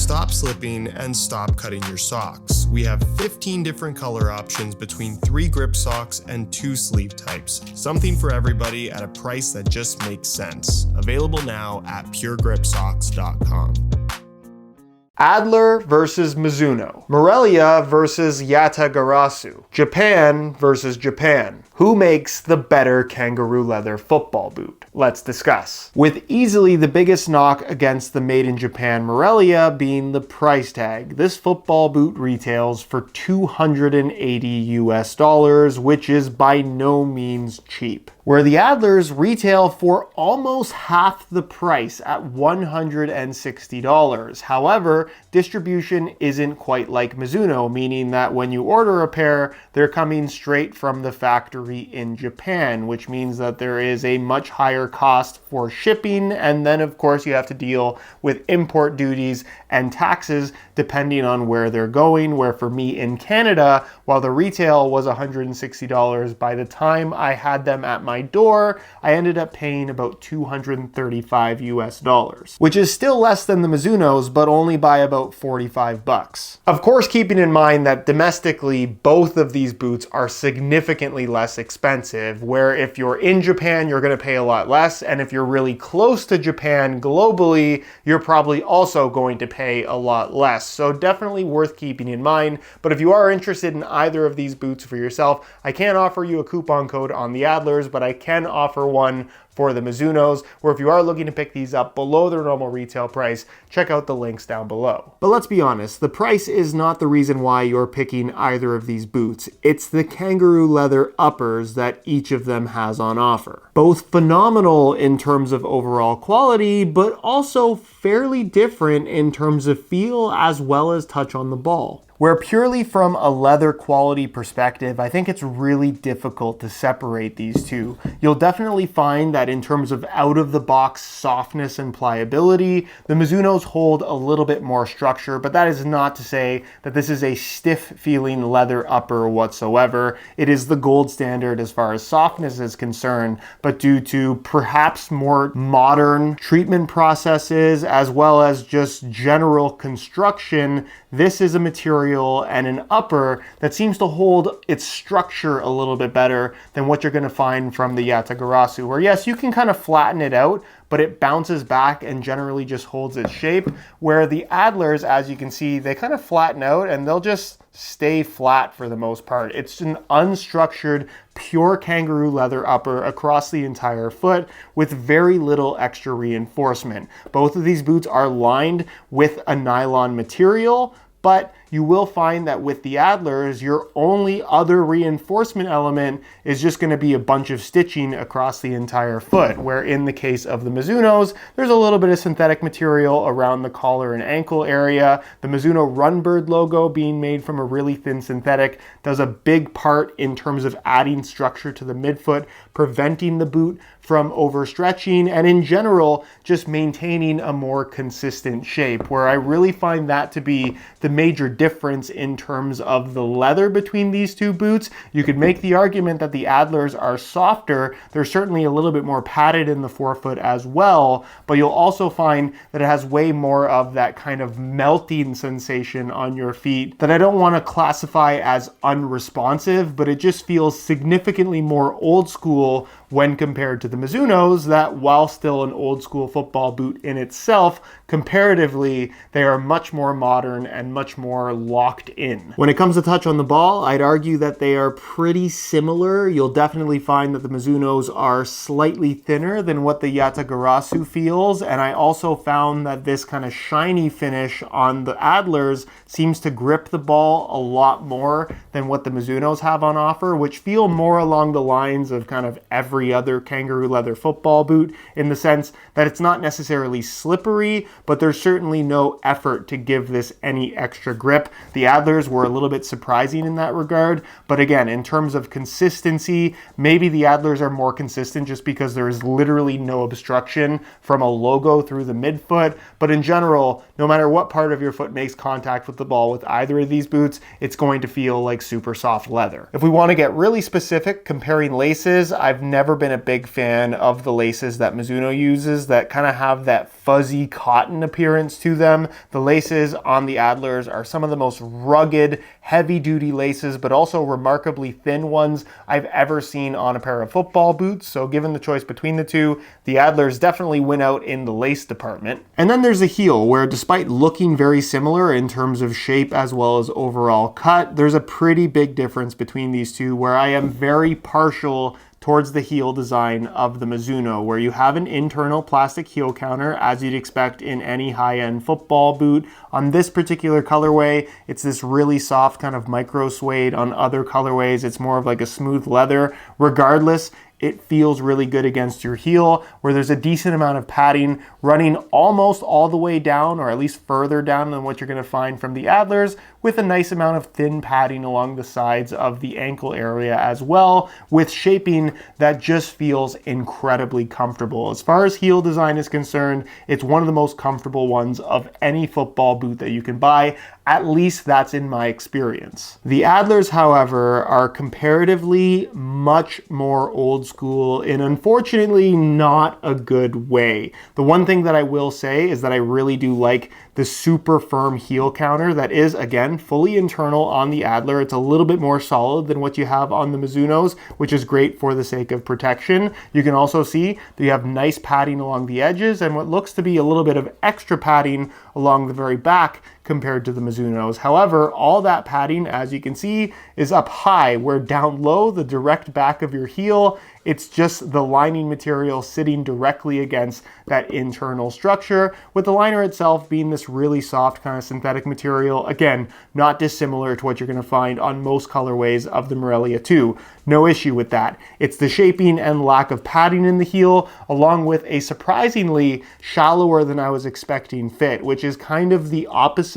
stop slipping, and stop cutting your socks. We have 15 different color options between 3 grip socks and 2 sleeve types. Something for everybody at a price that just makes sense. Available now at puregripsocks.com. Adler versus Mizuno. Morelia versus Yatagarasu. Japan versus Japan. Who makes the better kangaroo leather football boot? Let's discuss. With easily the biggest knock against the made in Japan Morelia being the price tag. This football boot retails for $280 US, which is by no means cheap. Where the Adlers retail for almost half the price at $160. However, distribution isn't quite like Mizuno, meaning that when you order a pair, they're coming straight from the factory in Japan, which means that there is a much higher cost for shipping, and then of course you have to deal with import duties and taxes depending on where they're going, where for me in Canada, while the retail was $160, by the time I had them at my door, I ended up paying about $235 US, which is still less than the Mizuno's, but only by about 45 bucks. Of course, keeping in mind that domestically, both of these boots are significantly less expensive, where if you're in Japan, you're going to pay a lot less, and if you're really close to Japan globally, you're probably also going to pay a lot less. So definitely worth keeping in mind. But if you are interested in either of these boots for yourself, I can't offer you a coupon code on the Adlers, but I can offer one for the Mizuno's, where if you are looking to pick these up below their normal retail price, check out the links down below. But let's be honest, the price is not the reason why you're picking either of these boots. It's the kangaroo leather uppers that each of them has on offer. Both phenomenal in terms of overall quality, but also fairly different in terms of feel as well as touch on the ball. Where purely from a leather quality perspective, I think it's really difficult to separate these two. You'll definitely find that in terms of out-of-the-box softness and pliability, the Mizuno's hold a little bit more structure, but that is not to say that this is a stiff-feeling leather upper whatsoever. It is the gold standard as far as softness is concerned, but due to perhaps more modern treatment processes as well as just general construction, this is a material and an upper that seems to hold its structure a little bit better than what you're going to find from the Yatagarasu, where yes, you can kind of flatten it out, but it bounces back and generally just holds its shape, where the Adlers, as you can see, they kind of flatten out and they'll just stay flat for the most part. It's an unstructured, pure kangaroo leather upper across the entire foot with very little extra reinforcement. Both of these boots are lined with a nylon material, but you will find that with the Adlers, your only other reinforcement element is just going to be a bunch of stitching across the entire foot, where in the case of the Mizuno's, there's a little bit of synthetic material around the collar and ankle area. The Mizuno Runbird logo being made from a really thin synthetic does a big part in terms of adding structure to the midfoot, preventing the boot from overstretching, and in general, just maintaining a more consistent shape, where I really find that to be the major difference in terms of the leather between these two boots. You could make the argument that the Adlers are softer. They're certainly a little bit more padded in the forefoot as well, but you'll also find that it has way more of that kind of melting sensation on your feet that I don't want to classify as unresponsive, but it just feels significantly more old school when compared to the Mizuno's, that while still an old school football boot in itself, comparatively, they are much more modern and much more locked in. When it comes to touch on the ball, I'd argue that they are pretty similar. You'll definitely find that the Mizuno's are slightly thinner than what the Yatagarasu feels, and I also found that this kind of shiny finish on the Adlers seems to grip the ball a lot more than what the Mizuno's have on offer, which feel more along the lines of kind of every other kangaroo leather football boot, in the sense that it's not necessarily slippery, but there's certainly no effort to give this any extra grip. The Adlers were a little bit surprising in that regard, but again, in terms of consistency, maybe the Adlers are more consistent just because there is literally no obstruction from a logo through the midfoot, but in general, no matter what part of your foot makes contact with the ball with either of these boots, it's going to feel like super soft leather. If we want to get really specific comparing laces, I've never been a big fan of the laces that Mizuno uses that kind of have that fuzzy cotton appearance to them. The laces on the Adlers are some of the most rugged, heavy-duty laces, but also remarkably thin ones I've ever seen on a pair of football boots. So given the choice between the two, the Adlers definitely win out in the lace department. And then there's the heel, where despite looking very similar in terms of shape as well as overall cut, there's a pretty big difference between these two, where I am very partial towards the heel design of the Mizuno, where you have an internal plastic heel counter as you'd expect in any high-end football boot. On this particular colorway, it's this really soft kind of micro suede. On other colorways, it's more of like a smooth leather. Regardless, it feels really good against your heel, where there's a decent amount of padding running almost all the way down, or at least further down than what you're going to find from the Adlers, with a nice amount of thin padding along the sides of the ankle area as well, with shaping that just feels incredibly comfortable. As far as heel design is concerned, it's one of the most comfortable ones of any football boot that you can buy. At least that's in my experience. The Adlers, however, are comparatively much more old school in unfortunately not a good way. The one thing that I will say is that I really do like the super firm heel counter that is, again, fully internal on the Adler. It's a little bit more solid than what you have on the Mizunos, which is great for the sake of protection. You can also see that you have nice padding along the edges and what looks to be a little bit of extra padding along the very back compared to the Mizunos. However, all that padding, as you can see, is up high, where down low, the direct back of your heel, it's just the lining material sitting directly against that internal structure, with the liner itself being this really soft kind of synthetic material. Again, not dissimilar to what you're going to find on most colorways of the Morelia 2. No issue with that. It's the shaping and lack of padding in the heel, along with a surprisingly shallower than I was expecting fit, which is kind of the opposite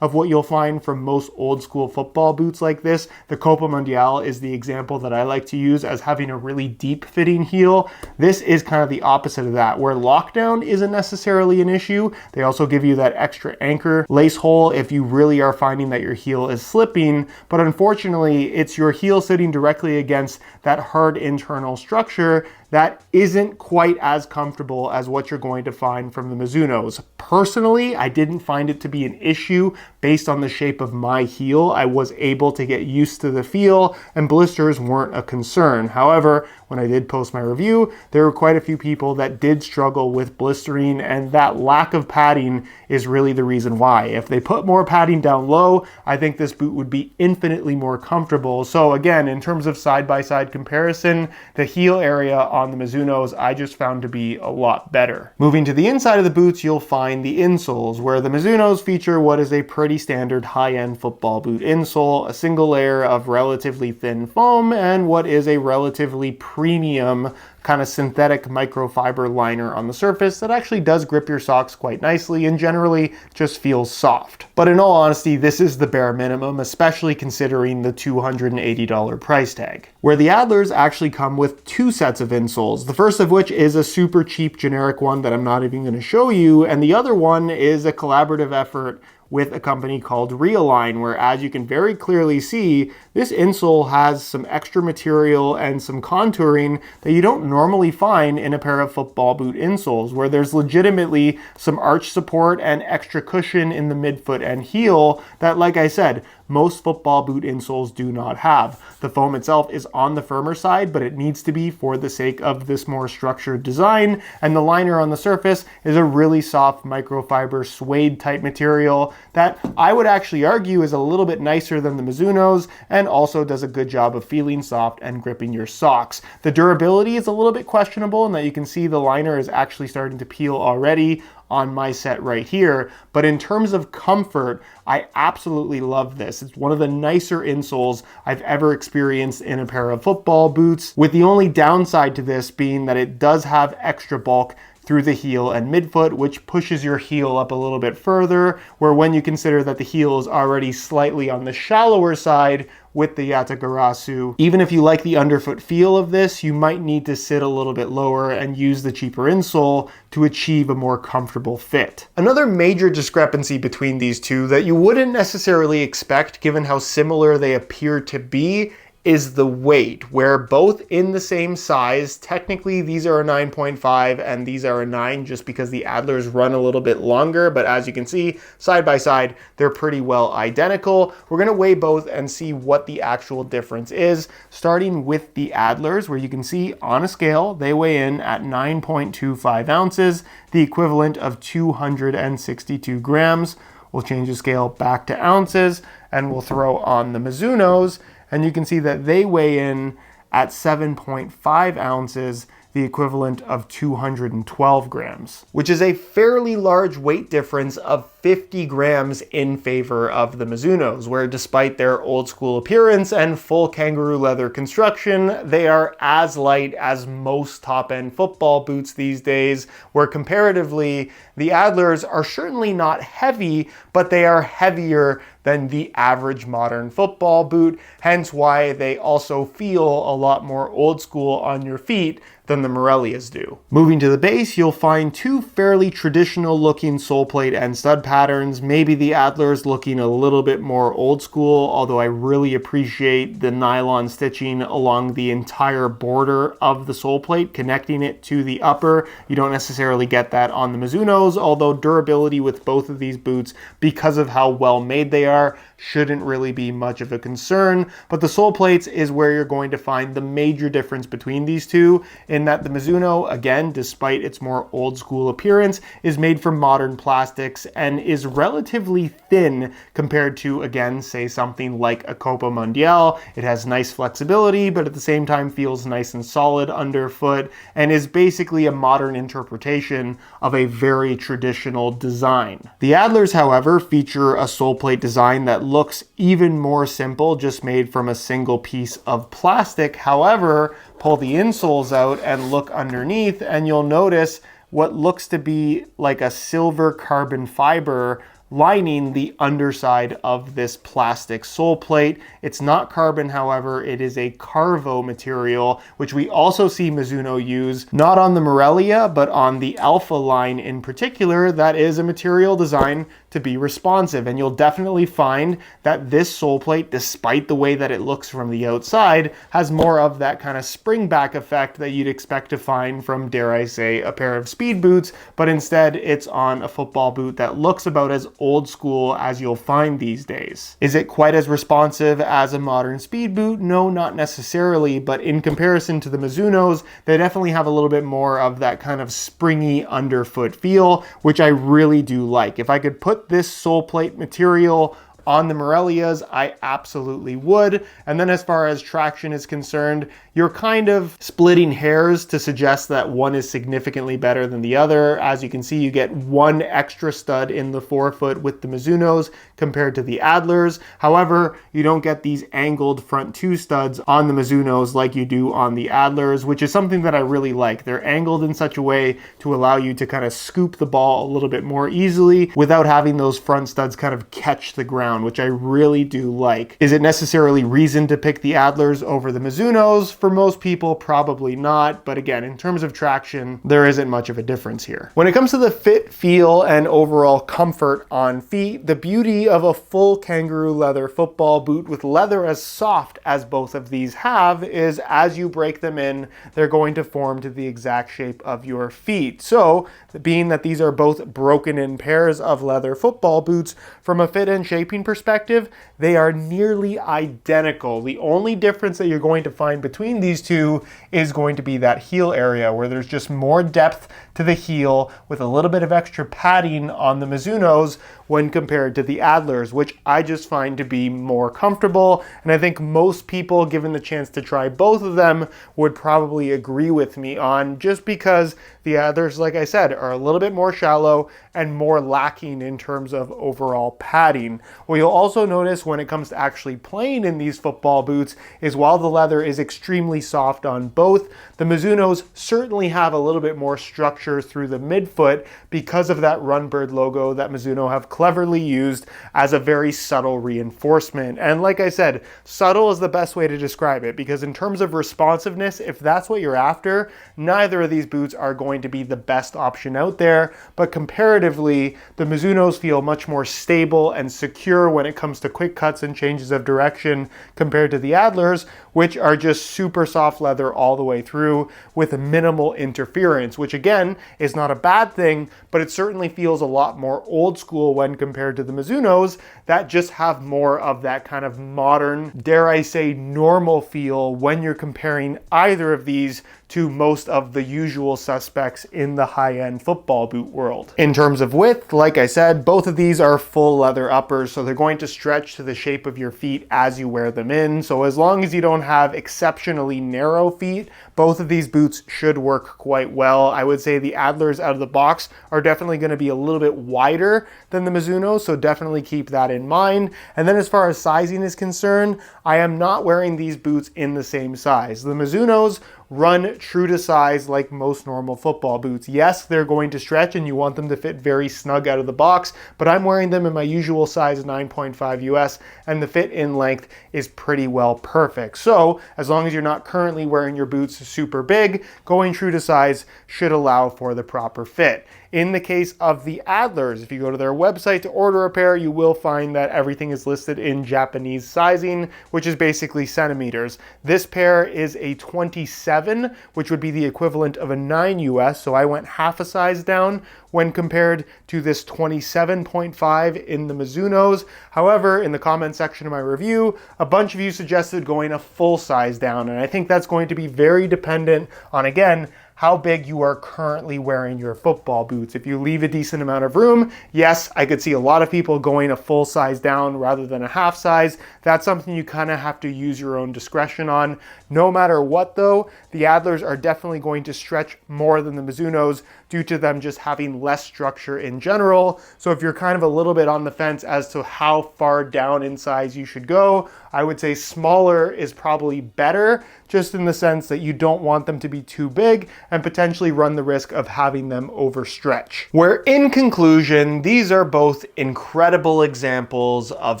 of what you'll find from most old school football boots like this. The Copa Mundial is the example that I like to use as having a really deep fitting heel. This is kind of the opposite of that, where lockdown isn't necessarily an issue. They also give you that extra anchor lace hole if you really are finding that your heel is slipping, but unfortunately it's your heel sitting directly against that hard internal structure that isn't quite as comfortable as what you're going to find from the Mizunos. Personally, I didn't find it to be an issue based on the shape of my heel. I was able to get used to the feel and blisters weren't a concern. However, when I did post my review, there were quite a few people that did struggle with blistering, and that lack of padding is really the reason why. If they put more padding down low, I think this boot would be infinitely more comfortable. So again, in terms of side-by-side comparison, the heel area on the Mizunos I just found to be a lot better. Moving to the inside of the boots, you'll find the insoles, where the Mizunos feature what is a pretty standard high-end football boot insole, a single layer of relatively thin foam, and what is a relatively premium kind of synthetic microfiber liner on the surface that actually does grip your socks quite nicely and generally just feels soft. But in all honesty, this is the bare minimum, especially considering the $280 price tag. Where the Adlers actually come with two sets of insoles, the first of which is a super cheap generic one that I'm not even going to show you, and the other one is a collaborative effort with a company called Realign, where, as you can very clearly see, this insole has some extra material and some contouring that you don't normally find in a pair of football boot insoles, where there's legitimately some arch support and extra cushion in the midfoot and heel that, like I said, most football boot insoles do not have. The foam itself is on the firmer side, but it needs to be for the sake of this more structured design, and the liner on the surface is a really soft microfiber suede type material that I would actually argue is a little bit nicer than the Mizunos and also does a good job of feeling soft and gripping your socks. The durability is a little bit questionable in that you can see the liner is actually starting to peel already on my set right here, but in terms of comfort, I absolutely love this. It's one of the nicer insoles I've ever experienced in a pair of football boots, with the only downside to this being that it does have extra bulk through the heel and midfoot, which pushes your heel up a little bit further, where when you consider that the heel is already slightly on the shallower side with the Yatagarasu, even if you like the underfoot feel of this, you might need to sit a little bit lower and use the cheaper insole to achieve a more comfortable fit. Another major discrepancy between these two that you wouldn't necessarily expect given how similar they appear to be is the weight, where both in the same size. Technically, these are a 9.5 and these are a 9 just because the Adlers run a little bit longer, but as you can see, side by side, they're pretty well identical. We're gonna weigh both and see what the actual difference is, starting with the Adlers, where you can see on a scale, they weigh in at 9.25 ounces, the equivalent of 262 grams. We'll change the scale back to ounces and we'll throw on the Mizunos, and you can see that they weigh in at 7.5 ounces, the equivalent of 212 grams, which is a fairly large weight difference of 50 grams in favor of the Mizunos, where despite their old school appearance and full kangaroo leather construction, they are as light as most top-end football boots these days, where comparatively, the Adlers are certainly not heavy, but they are heavier than the average modern football boot, hence why they also feel a lot more old school on your feet than the Morelias do. Moving to the base, you'll find two fairly traditional looking sole plate and stud patterns, maybe the Adler's looking a little bit more old school, although I really appreciate the nylon stitching along the entire border of the sole plate, connecting it to the upper. You don't necessarily get that on the Mizunos, although durability with both of these boots, because of how well made they are, shouldn't really be much of a concern. But the sole plates is where you're going to find the major difference between these two, in that the Mizuno, again, despite its more old school appearance, is made from modern plastics and is relatively thin compared to, again, say something like a Copa Mundial. It has nice flexibility, but at the same time feels nice and solid underfoot, and is basically a modern interpretation of a very traditional design. The Adlers, however, feature a sole plate design that looks even more simple, just made from a single piece of plastic. However, pull the insoles out and look underneath, and you'll notice what looks to be like a silver carbon fiber lining the underside of this plastic sole plate. It's not carbon, however, it is a Carvo material, which we also see Mizuno use, not on the Morelia, but on the Alpha line in particular. That is a material designed to be responsive, and you'll definitely find that this sole plate, despite the way that it looks from the outside, has more of that kind of spring back effect that you'd expect to find from, dare I say, a pair of speed boots, but instead it's on a football boot that looks about as old school as you'll find these days. Is it quite as responsive as a modern speed boot? No, not necessarily, but in comparison to the Mizunos, they definitely have a little bit more of that kind of springy underfoot feel, which I really do like. If I could put this sole plate material on the Morelias, I absolutely would. And then as far as traction is concerned, you're kind of splitting hairs to suggest that one is significantly better than the other. As you can see, you get one extra stud in the forefoot with the Mizunos compared to the Adlers. However, you don't get these angled front two studs on the Mizunos like you do on the Adlers, which is something that I really like. They're angled in such a way to allow you to kind of scoop the ball a little bit more easily without having those front studs kind of catch the ground, which I really do like. Is it necessarily reason to pick the Adlers over the Mizunos? For most people, probably not. But again, in terms of traction, there isn't much of a difference here. When it comes to the fit, feel, and overall comfort on feet, the beauty of a full kangaroo leather football boot with leather as soft as both of these have is as you break them in, they're going to form to the exact shape of your feet. So, being that these are both broken in pairs of leather football boots, from a fit and shaping perspective, they are nearly identical. The only difference that you're going to find between these two is going to be that heel area, where there's just more depth to the heel with a little bit of extra padding on the Mizunos when compared to the Adlers, which I just find to be more comfortable. And I think most people, given the chance to try both of them, would probably agree with me on, just because the Adlers, like I said, are a little bit more shallow and more lacking in terms of overall padding. What you'll also notice when it comes to actually playing in these football boots is while the leather is extremely soft on both, the Mizunos certainly have a little bit more structure through the midfoot because of that Runbird logo that Mizuno have cleverly used as a very subtle reinforcement. And like I said, subtle is the best way to describe it, because in terms of responsiveness, if that's what you're after, neither of these boots are going to be the best option out there. But comparatively, the Mizunos feel much more stable and secure when it comes to quick cuts and changes of direction compared to the Adlers, which are just super soft leather all the way through with minimal interference, which again is not a bad thing, but it certainly feels a lot more old school when compared to the Mizunos that just have more of that kind of modern, dare I say, normal feel when you're comparing either of these to most of the usual suspects in the high-end football boot world. In terms of width, like I said, both of these are full leather uppers, so they're going to stretch to the shape of your feet as you wear them in. So as long as you don't have exceptionally narrow feet, both of these boots should work quite well. I would say the Adlers out of the box are definitely going to be a little bit wider than the Mizuno, so definitely keep that in mind. And then as far as sizing is concerned, I am not wearing these boots in the same size. The Mizunos run true to size like most normal football boots. Yes, they're going to stretch and you want them to fit very snug out of the box, but I'm wearing them in my usual size 9.5 US, and the fit in length is pretty well perfect. So as long as you're not currently wearing your boots super big, going true to size should allow for the proper fit. In the case of the Adlers, if you go to their website to order a pair, you will find that everything is listed in Japanese sizing, which is basically centimeters. This pair is a 27, which would be the equivalent of a 9 US, so I went half a size down when compared to this 27.5 in the Mizunos. However, in the comment section of my review, a bunch of you suggested going a full size down, and I think that's going to be very dependent on, again, how big you are currently wearing your football boots. If you leave a decent amount of room, yes, I could see a lot of people going a full size down rather than a half size. That's something you kind of have to use your own discretion on. No matter what though, the Adlers are definitely going to stretch more than the Mizunos due to them just having less structure in general. So if you're kind of a little bit on the fence as to how far down in size you should go, I would say smaller is probably better, just in the sense that you don't want them to be too big and potentially run the risk of having them overstretch. Where in conclusion, these are both incredible examples of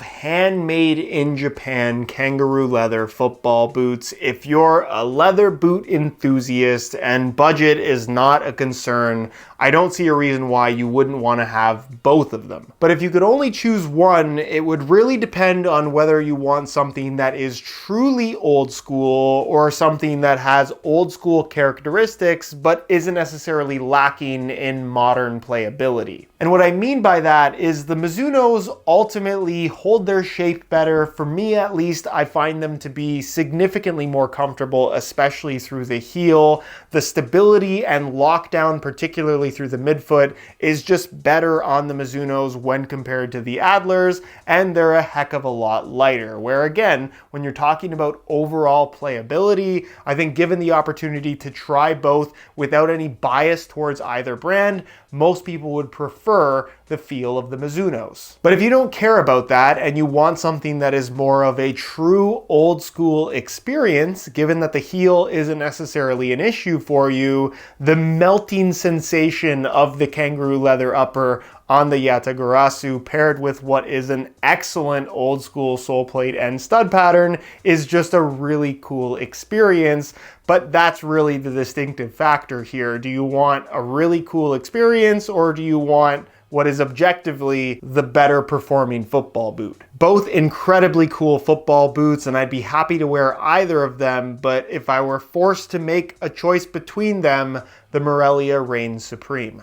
handmade in Japan kangaroo leather football boots. If you're a leather boot enthusiast and budget is not a concern, I don't see a reason why you wouldn't want to have both of them. But if you could only choose one, it would really depend on whether you want something that is truly old school or something that has old school characteristics but isn't necessarily lacking in modern playability. And what I mean by that is the Mizunos ultimately hold their shape better. For me at least, I find them to be significantly more comfortable, especially through the heel. The stability and lockdown, particularly through the midfoot, is just better on the Mizunos when compared to the Adlers, and they're a heck of a lot lighter. Where again, when you're talking about overall playability, I think given the opportunity to try both without any bias towards either brand, most people would prefer the feel of the Mizunos. But if you don't care about that and you want something that is more of a true old school experience, given that the heel isn't necessarily an issue for you, the melting sensation of the kangaroo leather upper on the Yatagarasu paired with what is an excellent old school sole plate and stud pattern is just a really cool experience. But that's really the distinctive factor here. Do you want a really cool experience, or do you want what is objectively the better performing football boot? Both incredibly cool football boots, and I'd be happy to wear either of them, but if I were forced to make a choice between them, the Morelia reigns supreme.